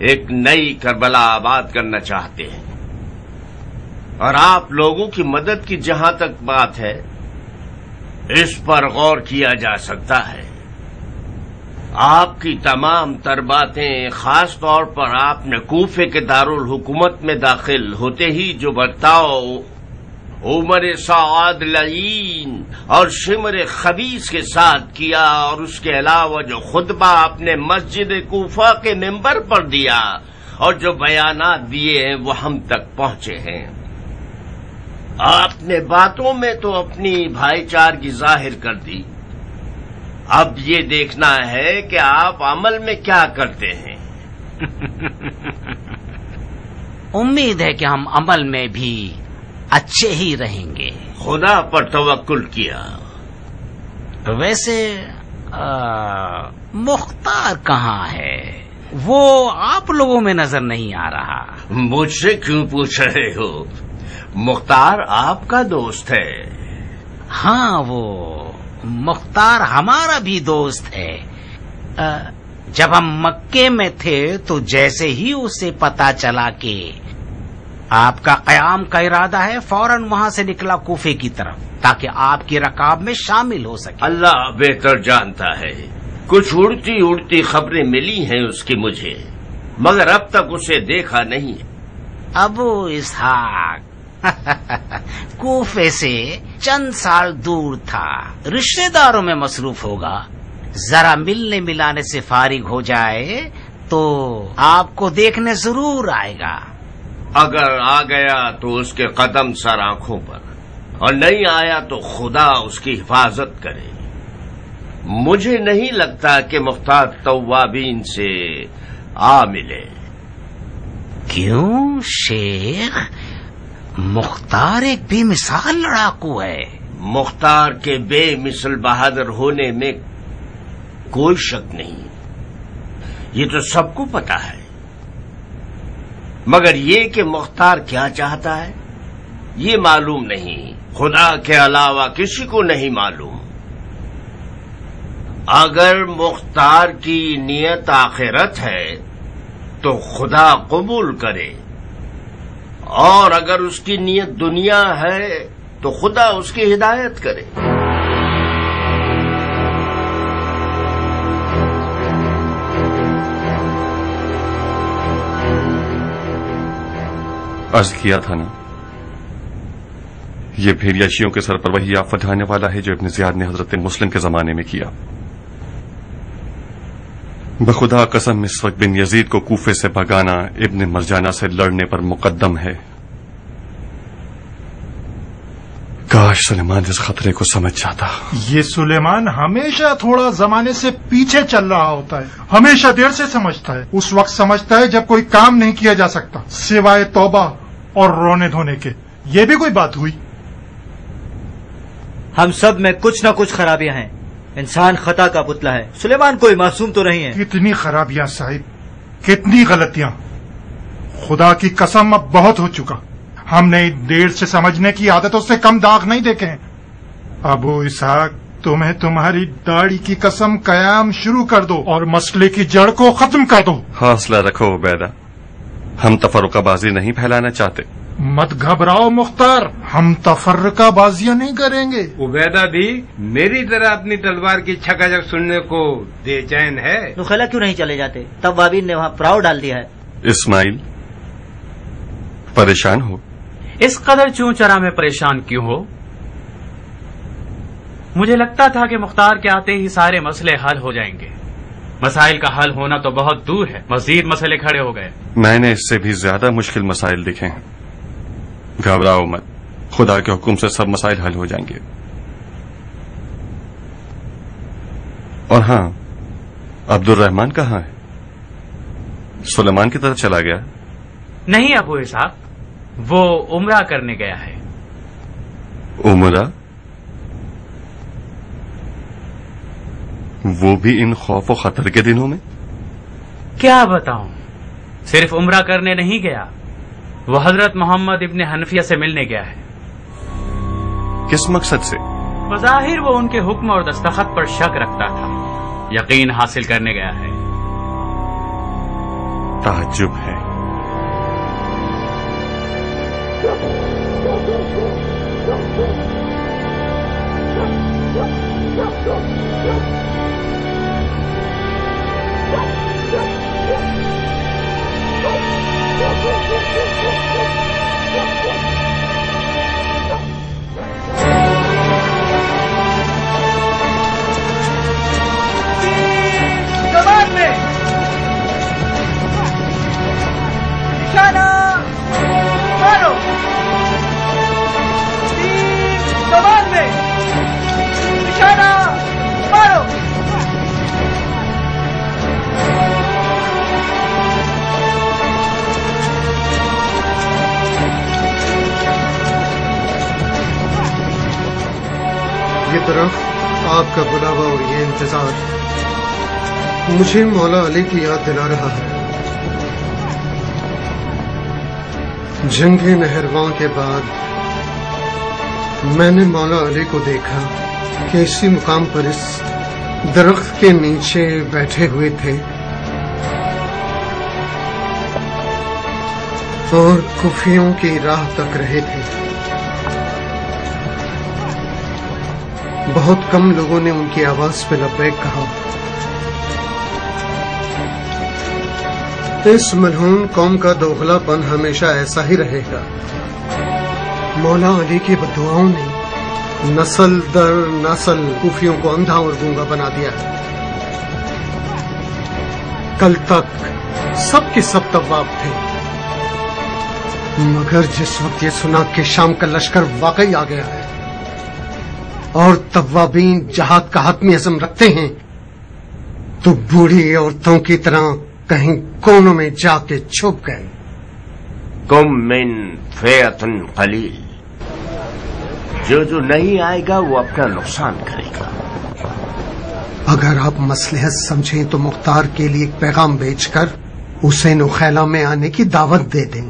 ایک نئی کربلا آباد کرنا چاہتے ہیں. اور آپ لوگوں کی مدد کی جہاں تک بات ہے، اس پر غور کیا جا سکتا ہے. آپ کی تمام تر باتیں، خاص طور پر آپ نے کوفے کے دارالحکومت میں داخل ہوتے ہی جو برتاؤ عمر سعد لعین اور شمر خبیث کے ساتھ کیا، اور اس کے علاوہ جو خطبہ آپ نے مسجد کوفہ کے ممبر پر دیا اور جو بیانات دیے ہیں وہ ہم تک پہنچے ہیں. آپ نے باتوں میں تو اپنی بھائی چارگی ظاہر کر دی، اب یہ دیکھنا ہے کہ آپ عمل میں کیا کرتے ہیں. امید ہے کہ ہم عمل میں بھی اچھے ہی رہیں گے. خدا پر توکل کیا. ویسے مختار کہاں ہے؟ وہ آپ لوگوں میں نظر نہیں آ رہا. مجھ سے کیوں پوچھ رہے ہو؟ مختار آپ کا دوست ہے؟ ہاں، وہ مختار ہمارا بھی دوست ہے۔ جب ہم مکے میں تھے تو جیسے ہی اسے پتا چلا کہ آپ کا قیام کا ارادہ ہے، فوراً وہاں سے نکلا کوفے کی طرف تاکہ آپ کی رکاب میں شامل ہو سکے۔ اللہ بہتر جانتا ہے، کچھ اڑتی اڑتی خبریں ملی ہیں اس کی مجھے، مگر اب تک اسے دیکھا نہیں۔ ابو اسحاق کوفے سے چند سال دور تھا، رشتہ داروں میں مصروف ہوگا، ذرا ملنے ملانے سے فارغ ہو جائے تو آپ کو دیکھنے ضرور آئے گا۔ اگر آ گیا تو اس کے قدم سر آنکھوں پر، اور نہیں آیا تو خدا اس کی حفاظت کرے۔ مجھے نہیں لگتا کہ مختار توابین سے آ ملے۔ کیوں شیخ؟ مختار ایک بے مثال لڑاکو ہے۔ مختار کے بے مثل بہادر ہونے میں کوئی شک نہیں، یہ تو سب کو پتا ہے، مگر یہ کہ مختار کیا چاہتا ہے یہ معلوم نہیں، خدا کے علاوہ کسی کو نہیں معلوم۔ اگر مختار کی نیت آخرت ہے تو خدا قبول کرے، اور اگر اس کی نیت دنیا ہے تو خدا اس کی ہدایت کرے۔ عرض کیا تھا نا، یہ بھیڑیا شیعوں کے سر پر وہی آفت ڈھانے والا ہے جو ابن زیاد نے حضرت مسلم کے زمانے میں کیا۔ بخدا قسم اس وقت بن یزید کو کوفے سے بھگانا ابن مرجانہ سے لڑنے پر مقدم ہے۔ کاش سلیمان اس خطرے کو سمجھ جاتا۔ یہ سلیمان ہمیشہ تھوڑا زمانے سے پیچھے چل رہا ہوتا ہے، ہمیشہ دیر سے سمجھتا ہے، اس وقت سمجھتا ہے جب کوئی کام نہیں کیا جا سکتا سوائے توبہ اور رونے دھونے کے۔ یہ بھی کوئی بات ہوئی؟ ہم سب میں کچھ نہ کچھ خرابیاں ہیں، انسان خطا کا پتلا ہے، سلیمان کوئی معصوم تو نہیں ہے۔ کتنی خرابیاں صاحب، کتنی غلطیاں، خدا کی قسم اب بہت ہو چکا۔ ہم نے دیر سے سمجھنے کی عادتوں سے کم داغ نہیں دیکھے ہیں۔ ابو اسحاق، تمہیں تمہاری داڑھی کی قسم قیام شروع کر دو اور مسئلے کی جڑ کو ختم کر دو۔ حوصلہ رکھو عبیدہ، ہم تفرقہ بازی نہیں پھیلانا چاہتے۔ مت گھبراؤ مختار، ہم تفرقہ بازیاں نہیں کریں گے۔ عبیدہ بھی میری طرح اپنی تلوار کی چھکاچک سننے کو بے چین ہے۔ نخلا کیوں نہیں چلے جاتے؟ تب وابین نے وہاں پراؤ ڈال دیا ہے۔ اسماعیل پریشان ہو؟ اس قدر چوں چرا میں پریشان کیوں ہو؟ مجھے لگتا تھا کہ مختار کے آتے ہی سارے مسئلے حل ہو جائیں گے۔ مسائل کا حل ہونا تو بہت دور ہے، مزید مسئلے کھڑے ہو گئے۔ میں نے اس سے بھی زیادہ مشکل مسائل دیکھے ہیں۔ گھبراؤ مت، خدا کے حکم سے سب مسائل حل ہو جائیں گے۔ اور ہاں، عبد الرحمان کہاں ہے؟ سلیمان کی طرف چلا گیا؟ نہیں ابو اسحاق، وہ عمرہ کرنے گیا ہے۔ عمرہ؟ وہ بھی ان خوف و خطر کے دنوں میں؟ کیا بتاؤں، صرف عمرہ کرنے نہیں گیا، وہ حضرت محمد ابن حنفیہ سے ملنے گیا ہے۔ کس مقصد سے؟ بظاہر وہ ان کے حکم اور دستخط پر شک رکھتا تھا، یقین حاصل کرنے گیا ہے۔ تعجب ہے۔ کمان میں نشانہ مارو، کمان میں نشانہ مارو۔ یہ طرف آپ کا بلاوا اور یہ انتظار مجھے مولا علی کی یاد دلا رہا ہے۔ جنگ نہرواں کے بعد میں نے مولا علی کو دیکھا کہ اسی مقام پر اس درخت کے نیچے بیٹھے ہوئے تھے اور کوفیوں کی راہ تک رہے تھے. بہت کم لوگوں نے ان کی آواز پہ لبیک کہا. اس ملعون قوم کا دوغلا پن ہمیشہ ایسا ہی رہے گا. مولا علی کی بددعاؤں نے نسل در نسل کوفیوں کو اندھا اور گونگا بنا دیا ہے. کل تک سب کے سب طواب تھے، مگر جس وقت یہ سنا کہ شام کا لشکر واقعی آ گیا ہے اور طوابین جہاد کا حتمی عزم رکھتے ہیں تو بوڑھی عورتوں کی طرح کہیں کونوں میں جا کے چھپ گئے. کم من فیعۃ قلیل، جو نہیں آئے گا وہ اپنا نقصان کرے گا. اگر آپ مصلحت سمجھیں تو مختار کے لیے ایک پیغام بھیج کر اسے نخیلا میں آنے کی دعوت دے دیں.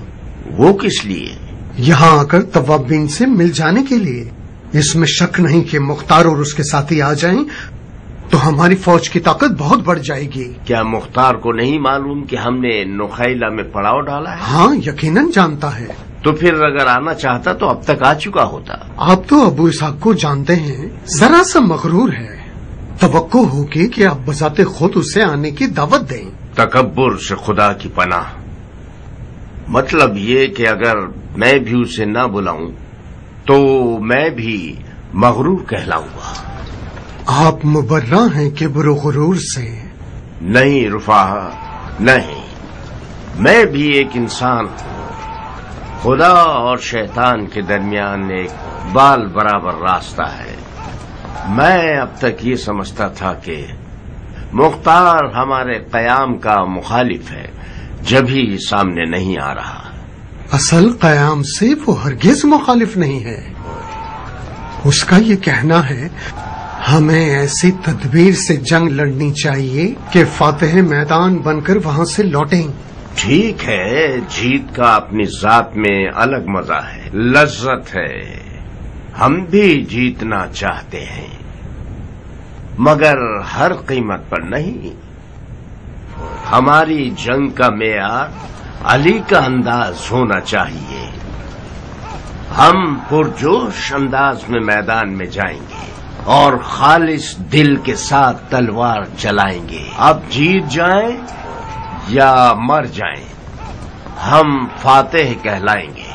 وہ کس لیے؟ یہاں آ کر طوابین سے مل جانے کے لیے. اس میں شک نہیں کہ مختار اور اس کے ساتھی آ جائیں تو ہماری فوج کی طاقت بہت بڑھ جائے گی. کیا مختار کو نہیں معلوم کہ ہم نے نخیلا میں پڑاؤ ڈالا ہے؟ ہاں یقیناً جانتا ہے. تو پھر اگر آنا چاہتا تو اب تک آ چکا ہوتا. آپ تو ابو اسحاق کو جانتے ہیں، ذرا سا مغرور ہے. توقع ہوگی کہ آپ بذات خود اسے آنے کی دعوت دیں. تکبر سے خدا کی پناہ. مطلب یہ کہ اگر میں بھی اسے نہ بلاؤں تو میں بھی مغرور کہلاؤں گا. آپ مبرہ ہیں کبر و غرور سے. نہیں رفاہ، نہیں، میں بھی ایک انسان ہوں. خدا اور شیطان کے درمیان ایک بال برابر راستہ ہے. میں اب تک یہ سمجھتا تھا کہ مختار ہمارے قیام کا مخالف ہے، جبھی سامنے نہیں آ رہا. اصل قیام سے وہ ہرگز مخالف نہیں ہے. اس کا یہ کہنا ہے ہمیں ایسی تدبیر سے جنگ لڑنی چاہیے کہ فاتح میدان بن کر وہاں سے لوٹیں. ٹھیک ہے، جیت کا اپنی ذات میں الگ مزہ ہے، لذت ہے. ہم بھی جیتنا چاہتے ہیں مگر ہر قیمت پر نہیں. ہماری جنگ کا معیار علی کا انداز ہونا چاہیے. ہم پرجوش انداز میں میدان میں جائیں گے اور خالص دل کے ساتھ تلوار چلائیں گے. اب جیت جائیں یا مر جائیں، ہم فاتح کہلائیں گے.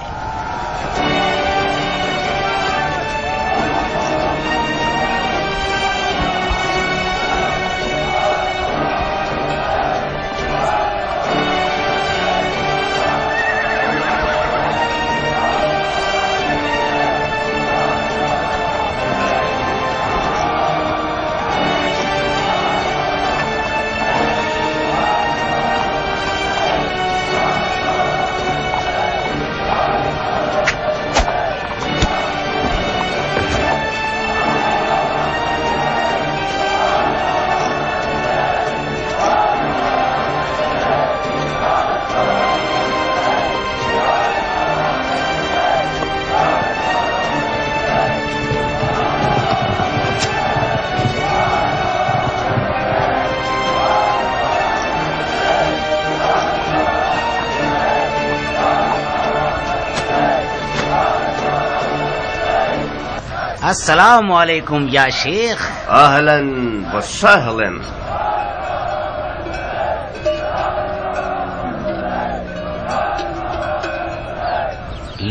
السلام علیکم یا شیخ. اہلاً وسہلاً.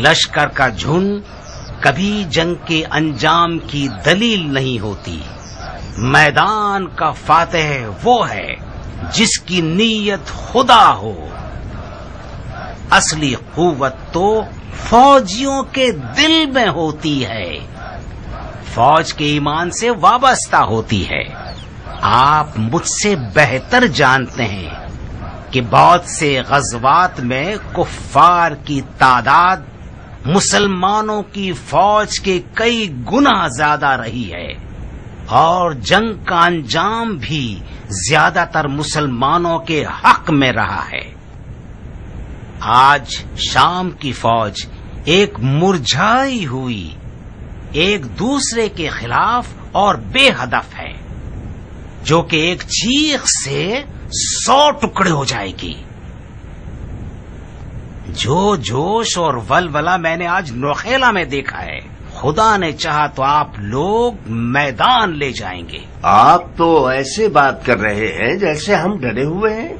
لشکر کا جھنڈ کبھی جنگ کے انجام کی دلیل نہیں ہوتی. میدان کا فاتح وہ ہے جس کی نیت خدا ہو. اصلی قوت تو فوجیوں کے دل میں ہوتی ہے، فوج کے ایمان سے وابستہ ہوتی ہے. آپ مجھ سے بہتر جانتے ہیں کہ بہت سے غزوات میں کفار کی تعداد مسلمانوں کی فوج کے کئی گنا زیادہ رہی ہے اور جنگ کا انجام بھی زیادہ تر مسلمانوں کے حق میں رہا ہے. آج شام کی فوج ایک مرجھائی ہوئی ایک دوسرے کے خلاف اور بے ہدف ہے، جو کہ ایک چیخ سے 100 ٹکڑے ہو جائے گی۔ جو جوش اور ولولہ میں نے آج نوخیلا میں دیکھا ہے، خدا نے چاہا تو آپ لوگ میدان لے جائیں گے۔ آپ تو ایسے بات کر رہے ہیں جیسے ہم ڈرے ہوئے ہیں۔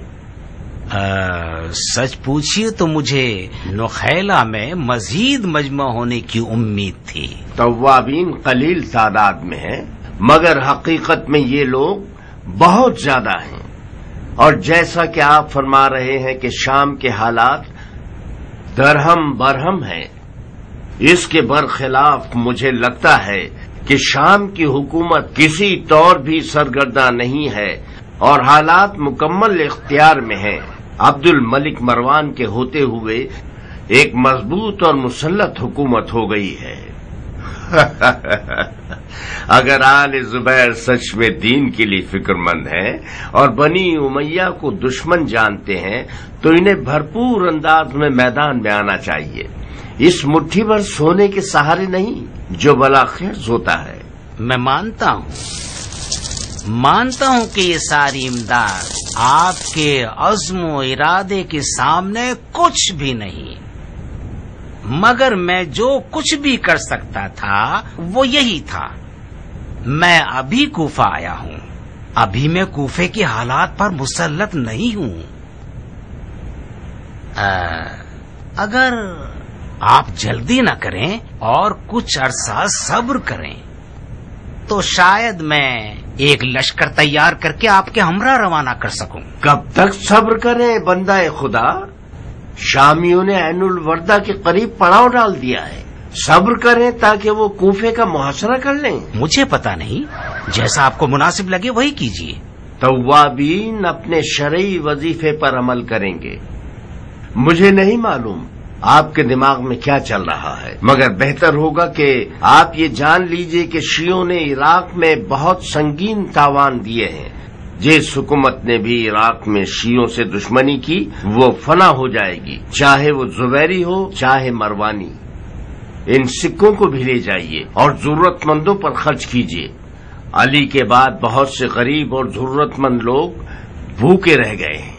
سچ پوچھیے تو مجھے نوخیلا میں مزید مجمع ہونے کی امید تھی۔ توابین قلیل تعداد میں ہیں، مگر حقیقت میں یہ لوگ بہت زیادہ ہیں، اور جیسا کہ آپ فرما رہے ہیں کہ شام کے حالات درہم برہم ہیں، اس کے برخلاف مجھے لگتا ہے کہ شام کی حکومت کسی طور بھی سرگرداں نہیں ہے اور حالات مکمل اختیار میں ہیں۔ عبد الملک مروان کے ہوتے ہوئے ایک مضبوط اور مسلط حکومت ہو گئی ہے۔ اگر آل زبیر سچ میں دین کے لیے فکر مند ہیں اور بنی امیہ کو دشمن جانتے ہیں تو انہیں بھرپور انداز میں میدان میں آنا چاہیے، اس مٹھی بھر سونے کے سہارے نہیں جو بلاخرز ہوتا ہے۔ میں مانتا ہوں کہ یہ ساری امداد آپ کے عزم و ارادے کے سامنے کچھ بھی نہیں، مگر میں جو کچھ بھی کر سکتا تھا وہ یہی تھا۔ میں ابھی کوفہ آیا ہوں، ابھی میں کوفے کے حالات پر مسلط نہیں ہوں۔ اگر آپ جلدی نہ کریں اور کچھ عرصہ صبر کریں تو شاید میں ایک لشکر تیار کر کے آپ کے ہمراہ روانہ کر سکوں۔ کب تک صبر کریں بندہ خدا؟ شامیوں نے عین الوردہ کے قریب پڑاؤ ڈال دیا ہے، صبر کریں تاکہ وہ کوفے کا محاصرہ کر لیں۔ مجھے پتا نہیں، جیسا آپ کو مناسب لگے وہی کیجیے۔ توابین اپنے شرعی وظیفے پر عمل کریں گے۔ مجھے نہیں معلوم آپ کے دماغ میں کیا چل رہا ہے، مگر بہتر ہوگا کہ آپ یہ جان لیجئے کہ شیعوں نے عراق میں بہت سنگین تاوان دیے ہیں۔ جس حکومت نے بھی عراق میں شیعوں سے دشمنی کی وہ فنا ہو جائے گی، چاہے وہ زبیری ہو چاہے مروانی۔ ان سکوں کو بھی لے جائیے اور ضرورت مندوں پر خرچ کیجیے۔ علی کے بعد بہت سے غریب اور ضرورت مند لوگ بھوکے رہ گئے ہیں۔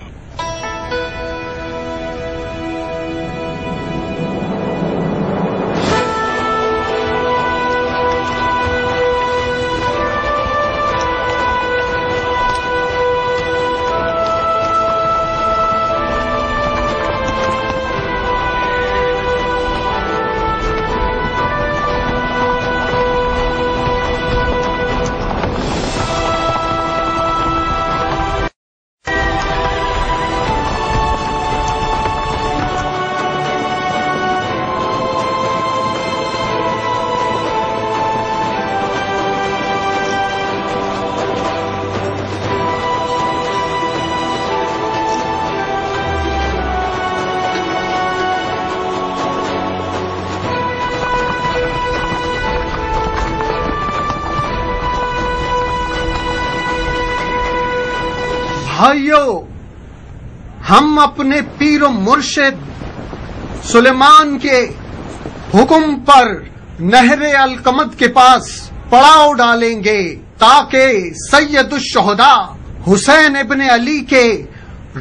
بھائیو، ہم اپنے پیر و مرشد سلیمان کے حکم پر نہر القمد کے پاس پڑاؤ ڈالیں گے تاکہ سید الشہداء حسین ابن علی کے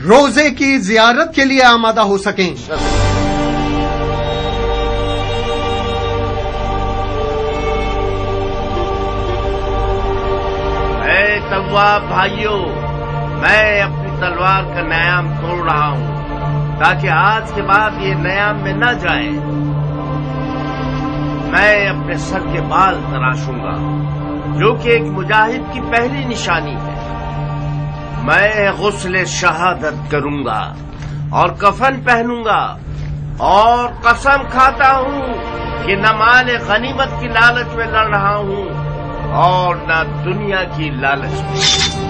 روزے کی زیارت کے لیے آمادہ ہو سکیں۔ اے تواب بھائیو، میں اپنی تلوار کا نیام توڑ رہا ہوں تاکہ آج کے بعد یہ نیام میں نہ جائے۔ میں اپنے سر کے بال تراشوں گا، جو کہ ایک مجاہد کی پہلی نشانی ہے۔ میں غسل شہادت کروں گا اور کفن پہنوں گا، اور قسم کھاتا ہوں کہ نہ مال غنیمت کی لالچ میں لڑ رہا ہوں اور نہ دنیا کی لالچ میں۔